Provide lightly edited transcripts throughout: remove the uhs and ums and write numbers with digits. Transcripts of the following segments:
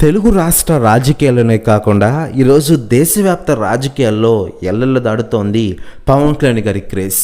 తెలుగు రాష్ట్ర రాజకీయాల్లోనే కాకుండా ఈరోజు దేశవ్యాప్త రాజకీయాల్లో ఎల్లెల్లు దాడుతోంది పవన్ కళ్యాణ్ గారి క్రేజ్.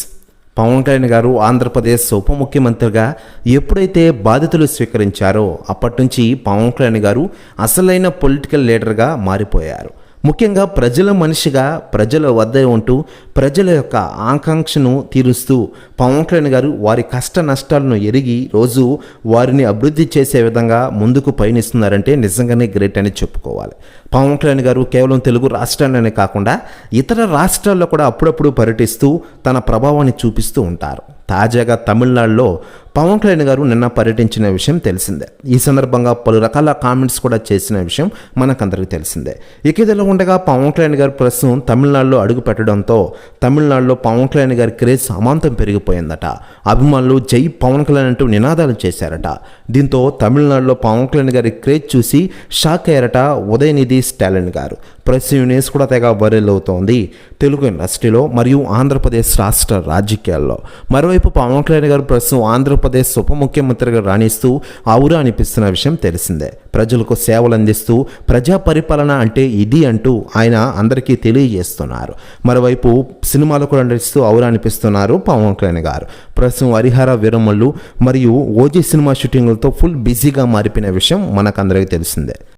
పవన్ కళ్యాణ్ గారు ఆంధ్రప్రదేశ్ ఉప ముఖ్యమంత్రిగా ఎప్పుడైతే బాధ్యతలు స్వీకరించారో అప్పటి నుంచి పవన్ కళ్యాణ్ గారు అసలైన పొలిటికల్ లీడర్గా మారిపోయారు. ముఖ్యంగా ప్రజల మనిషిగా ప్రజల వద్ద ఉంటూ ప్రజల యొక్క ఆకాంక్షను తీరుస్తూ పవన్ కళ్యాణ్ గారు వారి కష్ట నష్టాలను ఎరిగి రోజు వారిని అభివృద్ధి చేసే విధంగా ముందుకు పయనిస్తున్నారంటే నిజంగానే గ్రేట్ అని చెప్పుకోవాలి. పవన్ కళ్యాణ్ గారు కేవలం తెలుగు రాష్ట్రాల్లోనే కాకుండా ఇతర రాష్ట్రాల్లో కూడా అప్పుడప్పుడు పర్యటిస్తూ తన ప్రభావాన్ని చూపిస్తూ ఉంటారు. తాజాగా తమిళనాడులో పవన్ కళ్యాణ్ గారు నిన్న పర్యటించిన విషయం తెలిసిందే. ఈ సందర్భంగా పలు రకాల కామెంట్స్ కూడా చేసిన విషయం మనకందరికీ తెలిసిందే. ఇక ఇదిలో ఉండగా పవన్ కళ్యాణ్ గారు ప్రస్తుతం తమిళనాడులో అడుగు పెట్టడంతో తమిళనాడులో పవన్ కళ్యాణ్ గారి క్రేజ్ అమాంతం పెరిగిపోయిందట. అభిమానులు జై పవన్ కళ్యాణ్ అంటూ నినాదాలు చేశారట. దీంతో తమిళనాడులో పవన్ కళ్యాణ్ గారి క్రేజ్ చూసి షాక్ అయ్యారట ఉదయనిధి స్టాలిన్ గారు. ప్రెస్ న్యూస్ కూడా తెగ వైరల్ అవుతోంది తెలుగు ఇండస్ట్రీలో మరియు ఆంధ్రప్రదేశ్ రాష్ట్ర రాజకీయాల్లో. మరోవైపు పవన్ కళ్యాణ్ గారు ప్రస్తుతం ఆంధ్రప్రదేశ్ ఉప ముఖ్యమంత్రిగా రాణిస్తూ ఆవురా అనిపిస్తున్న విషయం తెలిసిందే. ప్రజలకు సేవలు అందిస్తూ ప్రజా పరిపాలన అంటే ఇది అంటూ ఆయన అందరికీ తెలియజేస్తున్నారు. మరోవైపు సినిమాలు కూడా నటిస్తూ ఆవురా అనిపిస్తున్నారు పవన్ కళ్యాణ్ గారు. ప్రస్తుతం హరిహర వీరమల్లు మరియు ఓజీ సినిమా షూటింగ్లతో ఫుల్ బిజీగా మారిపోయిన విషయం మనకందరికీ తెలిసిందే.